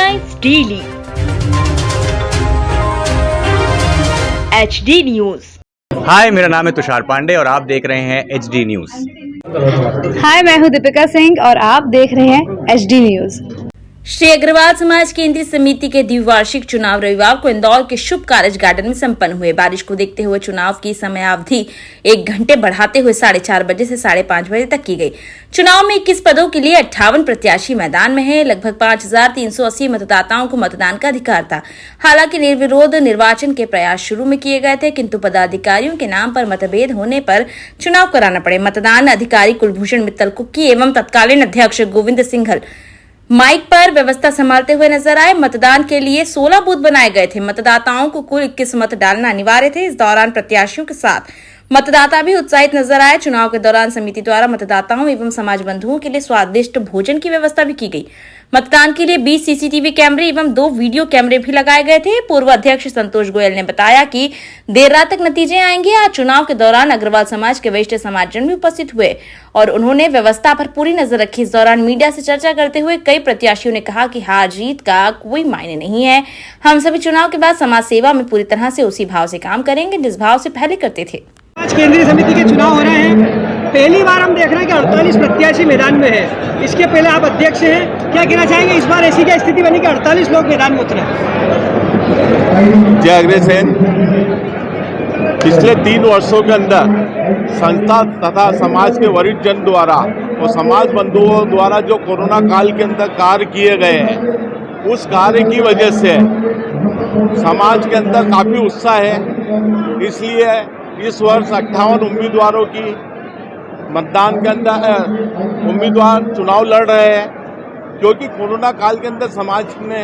Headlines Daily HD News। हाय, मेरा नाम है तुषार पांडे और आप देख रहे हैं HD न्यूज। हाय, मैं हूं दीपिका सिंह और आप देख रहे हैं HD न्यूज। श्री अग्रवाल समाज केंद्रीय समिति के द्विवार्षिक चुनाव रविवार को इंदौर के शुभ कारज गार्डन में संपन्न हुए। बारिश को देखते हुए चुनाव की समयावधि 1 घंटे बढ़ाते हुए 4:30 बजे से 5:30 बजे तक की गई। चुनाव में 21 पदों के लिए 58 प्रत्याशी मैदान में हैं। लगभग 5380 मतदाताओं को मतदान का अधिकार था। हालांकि निर्विरोध निर्वाचन के प्रयास शुरू में किए गए थे, किंतु पदाधिकारियों के नाम पर मतभेद होने पर चुनाव कराना पड़े। मतदान अधिकारी कुलभूषण मित्तल कुक्की एवं तत्कालीन अध्यक्ष गोविंद सिंघल माइक पर व्यवस्था संभालते हुए नजर आए। मतदान के लिए 16 बूथ बनाए गए थे। मतदाताओं को कुल 21 मत डालना अनिवार्य थे। इस दौरान प्रत्याशियों के साथ मतदाता भी उत्साहित नजर आए। चुनाव के दौरान समिति द्वारा मतदाताओं एवं समाज बंधुओं के लिए स्वादिष्ट भोजन की व्यवस्था भी की गई। मतदान के लिए 20 CCTV कैमरे एवं 2 वीडियो कैमरे भी लगाए गए थे। पूर्व अध्यक्ष संतोष गोयल ने बताया कि देर रात तक नतीजे आएंगे। आज चुनाव के दौरान अग्रवाल समाज के वरिष्ठ समाजजन भी उपस्थित हुए और उन्होंने व्यवस्था पर पूरी नजर रखी। इस दौरान मीडिया से चर्चा करते हुए कई प्रत्याशियों ने कहा कि हार जीत का कोई मायने नहीं है। हम सभी चुनाव के बाद समाज सेवा में पूरी तरह से उसी भाव से काम करेंगे जिस भाव से पहले करते थे। आज केंद्रीय समिति के चुनाव हो रहे हैं। पहली बार हम देख रहे हैं कि 48 प्रत्याशी मैदान में है। इसके पहले आप अध्यक्ष हैं, क्या कहना चाहेंगे? इस बार ऐसी क्या स्थिति बनी कि 48 लोग मैदान में उतरे? जय अग्रसेन, पिछले 3 वर्षों के अंदर संस्था तथा समाज के वरिष्ठ जन द्वारा और समाज बंधुओं द्वारा जो कोरोना काल के अंदर कार्य किए गए हैं, उस कार्य की वजह से समाज के अंदर काफ़ी उत्साह है। इसलिए इस वर्ष 58 उम्मीदवारों की मतदान के अंदर उम्मीदवार चुनाव लड़ रहे हैं, क्योंकि कोरोना काल के अंदर समाज ने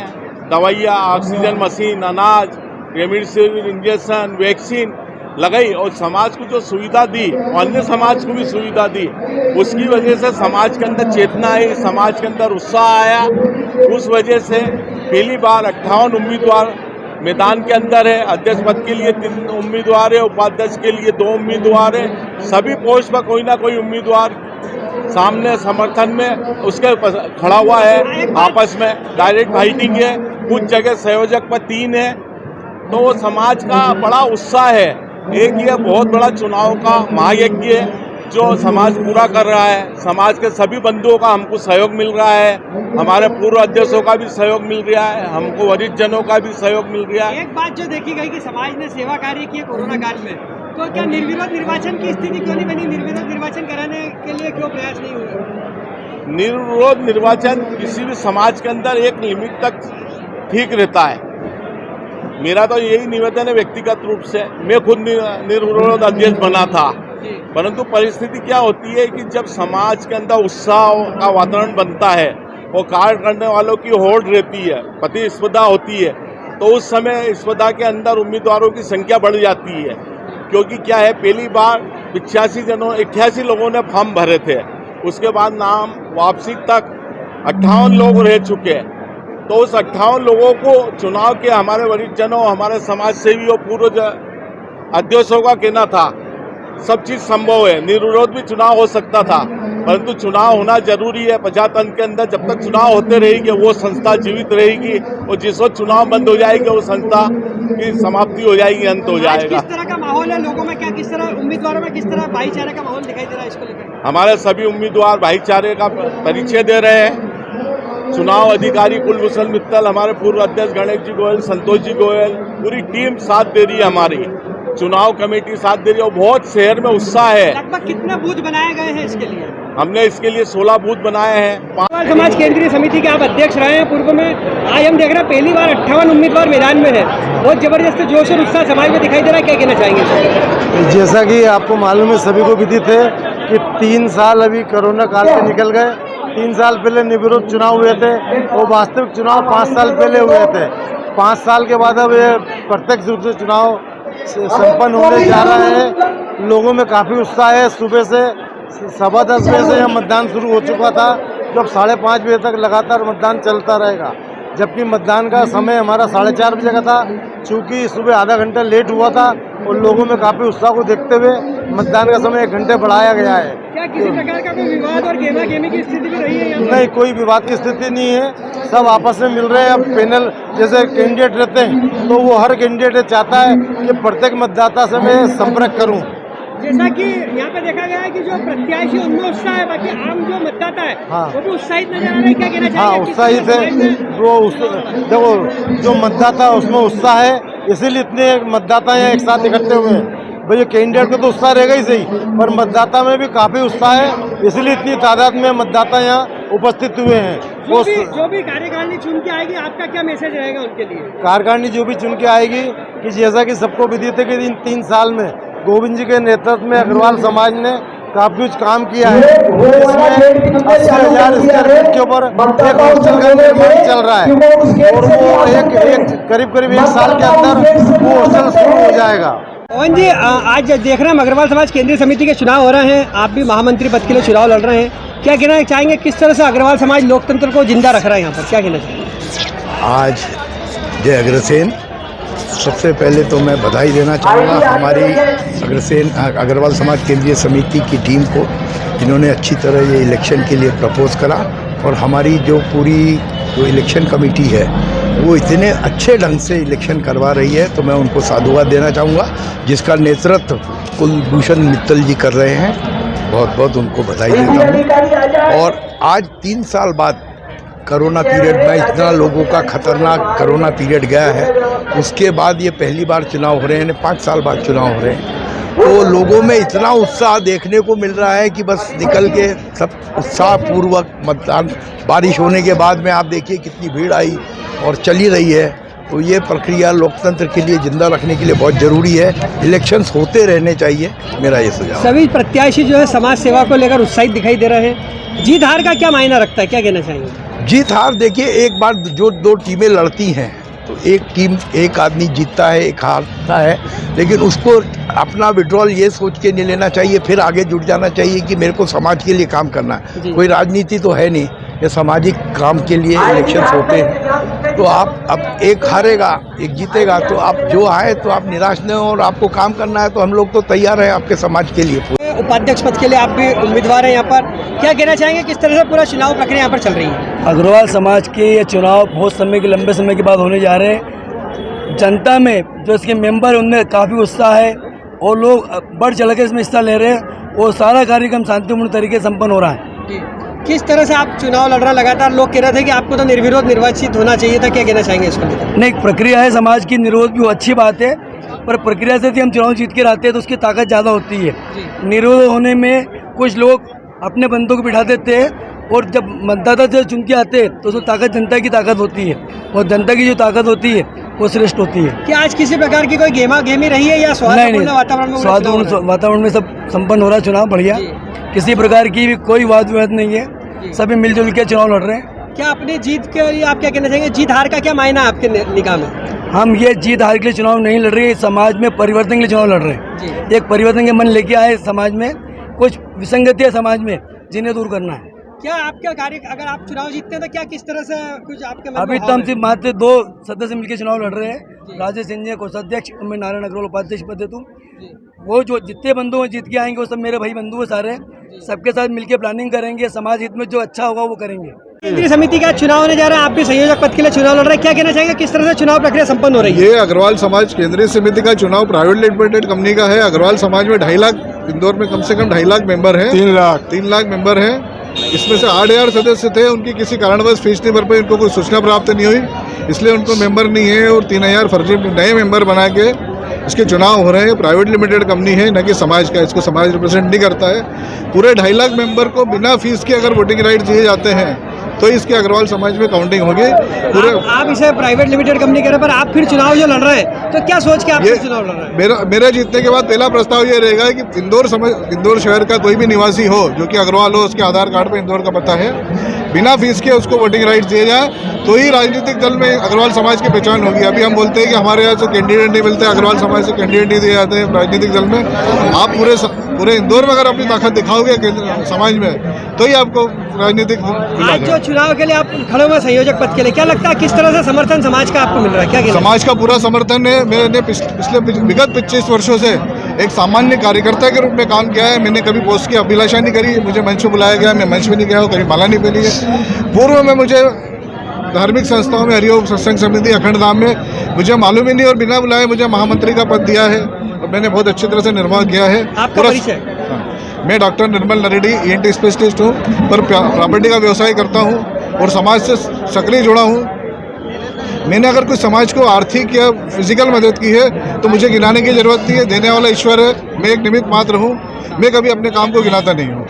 दवाइयाँ, ऑक्सीजन मशीन, अनाज, रेमडेसिविर इंजेक्शन, वैक्सीन लगाई और समाज को जो सुविधा दी, अन्य समाज को भी सुविधा दी, उसकी वजह से समाज के अंदर चेतना आई, समाज के अंदर उत्साह आया। उस वजह से पहली बार 58 उम्मीदवार मैदान के अंदर है। अध्यक्ष पद के लिए 3 उम्मीदवार है, उपाध्यक्ष के लिए 2 उम्मीदवार है। सभी पोस्ट पर कोई ना कोई उम्मीदवार सामने समर्थन में उसके खड़ा हुआ है। आपस में डायरेक्ट फाइटिंग है। कुछ जगह संयोजक पर 3 है। तो समाज का बड़ा उत्साह है। एक ये बहुत बड़ा चुनाव का महायज्ञ है जो समाज पूरा कर रहा है। समाज के सभी बंधुओं का हमको सहयोग मिल रहा है। हमारे पूर्व अध्यक्षों का भी सहयोग मिल रहा है। हमको वरिष्ठ जनों का भी सहयोग मिल रहा है। एक बात जो देखी गई कि समाज ने सेवा कार्य किए कोरोना काल में, तो क्या निर्विरोध निर्वाचन की स्थिति क्यों नहीं बनी? निर्विरोध निर्वाचन कराने के लिए क्यों प्रयास नहीं हुए? निर्विरोध निर्वाचन किसी भी समाज के अंदर एक लिमिट तक ठीक रहता है। मेरा तो यही निवेदन है व्यक्तिगत रूप से। मैं खुद निर्विरोध अध्यक्ष बना था, परंतु परिस्थिति क्या होती है कि जब समाज के अंदर उत्साह का वातावरण बनता है और कार्य करने वालों की होड़ रहती है, प्रतिस्पर्धा होती है, तो उस समय स्पर्धा के अंदर उम्मीदवारों की संख्या बढ़ जाती है। क्योंकि क्या है, पहली बार 88 लोगों ने फॉर्म भरे थे, उसके बाद नाम वापसी तक 58 लोग रह चुके हैं। तो उस 58 लोगों को चुनाव के हमारे वरिष्ठ जनों, हमारे समाज सेवी और पूर्व अध्यक्षों का कहना था सब चीज संभव है, निर्विरोध भी चुनाव हो सकता था, परंतु चुनाव होना जरूरी है। 50 अंक के अंदर जब तक चुनाव होते रहेंगे वो संस्था जीवित रहेगी और जिस वक्त चुनाव बंद हो जाएगा वो संस्था की समाप्ति हो जाएगी, अंत हो जाएगा। किस तरह का माहौल है लोगों में? क्या किस तरह उम्मीदवारों में किस तरह भाईचारे का माहौल दिखाई दे रहा है इसको लेकर? हमारे सभी उम्मीदवार भाईचारे का परिचय दे रहे हैं। चुनाव अधिकारी कुलभूषण मित्तल, हमारे पूर्व अध्यक्ष गणेश जी गोयल, संतोष जी गोयल, पूरी टीम साथ दे रही है। हमारी चुनाव कमेटी साथ दे रही है और बहुत शहर में उत्साह है। लगभग कितने बूथ बनाए गए हैं इसके लिए? हमने इसके लिए 16 बूथ बनाए हैं। अग्रवाल समाज केंद्रीय समिति के आप अध्यक्ष रहे हैं पूर्व में। आज हम देख रहे हैं पहली बार 58 उम्मीदवार मैदान में है। बहुत जबरदस्त जोश और उत्साह समाज में दिखाई दे रहा है, क्या कहना चाहेंगे? जैसा कि आपको मालूम है, सभी को विदित है कि 3 साल अभी कोरोना काल से निकल गए। 3 साल पहले निर्विरोध चुनाव हुए थे और वास्तविक चुनाव 5 साल पहले हुए थे। 5 साल के बाद अब ये प्रत्यक्ष रूप से चुनाव संपन्न होने जा रहा है। लोगों में काफ़ी उत्साह है। सुबह से 10:15 बजे से यह मतदान शुरू हो चुका था, जो अब 5:30 बजे तक लगातार मतदान चलता रहेगा। जबकि मतदान का समय हमारा 4:30 बजे का था। चूँकि सुबह आधा घंटा लेट हुआ था और लोगों में काफ़ी उत्साह को देखते हुए मतदान का समय 1 घंटे बढ़ाया गया है। क्या किसी प्रकार का कोई विवाद और गेमा गेमी की स्थिति भी रही है यहाँ पर? नहीं, कोई विवाद की स्थिति नहीं है, सब आपस में मिल रहे हैं। अब पैनल जैसे कैंडिडेट रहते हैं तो वो हर कैंडिडेट चाहता है कि प्रत्येक मतदाता से मैं संपर्क करूं। जैसा कि यहाँ पे देखा गया है कि जो प्रत्याशी उनमें उत्साह है, बाकी आम जो मतदाता है हाँ। वो भी उत्साहित नजर आ रहा है। क्या कहना चाहिए? हाँ, उत्साहित है वो। देखो, जो मतदाता है उसमें उत्साह है, इसीलिए इतने मतदाता यहाँ एक साथ इकट्ठे हुए हैं। भाई कैंडिडेट को तो उत्साह रहेगा ही सही, पर मतदाता में भी काफ़ी उत्साह है, इसलिए इतनी तादाद में मतदाता यहाँ उपस्थित हुए हैं। जो भी कार्यकारिणी चुन के आएगी, आपका क्या मैसेज रहेगा उनके लिए? कार्यकारिणी जो भी चुन के आएगी कि जैसा कि सबको विदित है कि इन 3 साल में गोविंद जी के नेतृत्व में अग्रवाल समाज ने काफी कुछ काम किया है। इसमें 80,000 स्क्वायर फीट के ऊपर एक हॉस्टल का निर्माण चल रहा है और वो करीब 1 साल के अंदर वो हॉस्टल शुरू हो जाएगा। पवन जी, आज देख रहे हैं अग्रवाल समाज केंद्रीय समिति के चुनाव हो रहे हैं, आप भी महामंत्री पद के लिए चुनाव लड़ रहे हैं, क्या कहना चाहेंगे? किस तरह से अग्रवाल समाज लोकतंत्र को जिंदा रख रहा है यहाँ पर, क्या कहना चाहेंगे? आज जय अग्रसेन। सबसे पहले तो मैं बधाई देना चाहूँगा हमारी अग्रवाल समाज केंद्रीय समिति की टीम को, जिन्होंने अच्छी तरह ये इलेक्शन के लिए प्रपोज करा, और हमारी जो पूरी जो इलेक्शन कमेटी है वो इतने अच्छे ढंग से इलेक्शन करवा रही है, तो मैं उनको साधुवाद देना चाहूँगा, जिसका नेतृत्व कुलभूषण मित्तल जी कर रहे हैं। बहुत बहुत उनको बधाई देता हूँ। और आज 3 साल बाद कोरोना पीरियड में इतना लोगों का खतरनाक कोरोना पीरियड गया है, उसके बाद ये पहली बार चुनाव हो रहे हैं, 5 साल बाद चुनाव हो रहे हैं, तो लोगों में इतना उत्साह देखने को मिल रहा है कि बस निकल के सब उत्साहपूर्वक मतदान। बारिश होने के बाद में आप देखिए कितनी भीड़ आई और चली रही है। तो ये प्रक्रिया लोकतंत्र के लिए जिंदा रखने के लिए बहुत ज़रूरी है। इलेक्शंस होते रहने चाहिए, मेरा ये सुझाव। सभी प्रत्याशी जो है समाज सेवा को लेकर उत्साहित दिखाई दे रहे हैं। जीत हार का क्या मायना रखता है, क्या कहना चाहेंगे? जीत हार देखिए, एक बार जो 2 टीमें लड़ती हैं तो एक टीम, एक आदमी जीतता है, एक हारता है, लेकिन उसको अपना विड्रॉल ये सोच के नहीं लेना चाहिए, फिर आगे जुट जाना चाहिए कि मेरे को समाज के लिए काम करना है। कोई राजनीति तो है नहीं, ये सामाजिक काम के लिए इलेक्शंस होते हैं। तो आप अब एक हारेगा एक जीतेगा, तो आप जो आए तो आप निराश न हो, और आपको काम करना है तो हम लोग तो तैयार हैं आपके समाज के लिए। उपाध्यक्ष पद के लिए आप भी उम्मीदवार हैं यहाँ पर, क्या कहना चाहेंगे? किस तरह से पूरा चुनाव प्रक्रिया यहाँ पर चल रही है? अग्रवाल समाज के ये चुनाव बहुत लंबे समय के बाद होने जा रहे हैं। जनता में जो इसके मेंबर हैं उनमें काफ़ी उत्साह है और लोग बढ़ चढ़ के इसमें हिस्सा ले रहे हैं और सारा कार्यक्रम शांतिपूर्ण तरीके से संपन्न हो रहा है। किस तरह से आप चुनाव लड़ रहे हैं? लगातार लोग कह रहे थे कि आपको तो निर्विरोध निर्वाचित होना चाहिए था, क्या कहना चाहेंगे इसको लेकर? नहीं, प्रक्रिया है समाज की, निर्विरोध भी अच्छी बात है, पर प्रक्रिया से हम चुनाव जीत के आते हैं तो उसकी ताकत ज़्यादा होती है। निर्विरोध होने में कुछ लोग अपने बंदों को बिठा देते हैं, और जब मतदाता से चुन के आते हैं तो उसमें ताकत जनता की ताकत होती है, और जनता की जो ताकत होती है वो श्रेष्ठ होती है। क्या आज किसी प्रकार की कोई गेमा गेमी रही है या सौहार्दपूर्ण वातावरण में? सौहार्दपूर्ण वातावरण में सब संपन्न हो रहा है चुनाव, बढ़िया, किसी प्रकार की भी कोई वाद विवाद नहीं है, सभी मिलजुल के चुनाव लड़ रहे हैं। क्या अपनी जीत के लिए आप क्या कहना चाहेंगे? जीत हार का क्या मायना है आपके निगाह में? हम ये जीत हार के लिए चुनाव नहीं लड़ रहे, समाज में परिवर्तन के लिए चुनाव लड़ रहे हैं। एक परिवर्तन के मन लेके आए, समाज में कुछ विसंगति है समाज में, जिन्हें दूर करना है। क्या आपका कार्य, अगर आप चुनाव जीतते हैं तो क्या किस तरह से कुछ आपके मन अभी तो हम सिर्फ मात्र 2 सदस्य मिलकर चुनाव लड़ रहे हैं। राजेश सिंह जी कोषाध्यक्ष, मैं नारायण अग्रवाल उपाध्यक्ष पद है। तुम वो जो जितने बंधु हैं जीत के आएंगे वो सब मेरे भाई बंधु हैं सारे, सबके साथ मिलकर प्लानिंग करेंगे, समाज हित में जो अच्छा होगा वो करेंगे। केंद्रीय समिति का चुनाव होने जा रहा है, आप भी संयोजक पद के लिए चुनाव लड़ रहे हैं, क्या कहना चाहेंगे? किस तरह से चुनाव प्रक्रिया संपन्न हो रही है? ये अग्रवाल समाज केंद्रीय समिति का चुनाव प्राइवेट लिमिटेड कंपनी का है। अग्रवाल समाज में 2.5 लाख, इंदौर में कम से कम 2.5 लाख मेंबर हैं। 3 लाख मेंबर हैं। इसमें से 8,000 सदस्य थे, उनकी किसी कारणवश फीस नहीं भर पाई, उनको कोई सूचना प्राप्त नहीं हुई, इसलिए उनको मेंबर नहीं है, और 3,000 फर्जी नए मेंबर बना के इसके चुनाव हो रहे हैं। प्राइवेट लिमिटेड कंपनी है, न कि समाज का, इसको समाज रिप्रेजेंट नहीं करता है। पूरे 2.5 लाख मेंबर को बिना फीस के अगर वोटिंग राइट दिए जाते हैं तो इसके अग्रवाल समाज में काउंटिंग होगी। पूरे आप इसे प्राइवेट लिमिटेड कंपनी कह रहे हैं, पर आप फिर चुनाव जो लड़ रहे हैं तो क्या सोच के आप चुनाव लड़ रहे हैं? मेरा जीतने के बाद पहला प्रस्ताव ये रहेगा कि इंदौर शहर का कोई भी निवासी हो जो कि अग्रवाल हो, उसके आधार कार्ड पे इंदौर का पता है, बिना फीस के उसको वोटिंग राइट्स दिए जाए, तो ही राजनीतिक दल में अग्रवाल समाज की पहचान होगी। अभी हम बोलते हैं कि हमारे यहाँ से कैंडिडेट नहीं मिलते, अग्रवाल समाज से कैंडिडेट नहीं दिए जाते हैं राजनीतिक दल में। आप पूरे इंदौर में अगर अपनी ताकत दिखाओगे समाज में, तो ही आपको राजनीतिक आज इलाज जो है। चुनाव के लिए आप खड़े हुए संयोजक पद के लिए, क्या लगता है किस तरह से समर्थन समाज का आपको मिल रहा है, क्या कहना समाज का पूरा समर्थन है। मैंने पिछले विगत 25 वर्षों से एक सामान्य कार्यकर्ता के रूप में काम किया है। मैंने कभी पोस्ट की अभिलाषा नहीं करी, मुझे मंच पर बुलाया गया, मैं मंच पर नहीं गया हूँ, कभी माला नहीं पहनी है। पूर्व में मुझे धार्मिक संस्थाओं में, हरिओम सत्संग समिति, अखंड धाम में मुझे मालूम ही नहीं और बिना बुलाए मुझे महामंत्री का पद दिया है और मैंने बहुत अच्छी तरह से निर्वाह किया है। आपका परिचय? मैं डॉक्टर निर्मल नरेडी ENT स्पेशलिस्ट हूँ, पर प्रॉपर्टी का व्यवसाय करता हूँ और समाज से सक्रिय जुड़ा हूँ। मैंने अगर कुछ समाज को आर्थिक या फिजिकल मदद की है तो मुझे गिनाने की जरूरत नहीं है, देने वाला ईश्वर है, मैं एक निमित्त मात्र हूँ। मैं कभी अपने काम को गिनाता नहीं हूँ।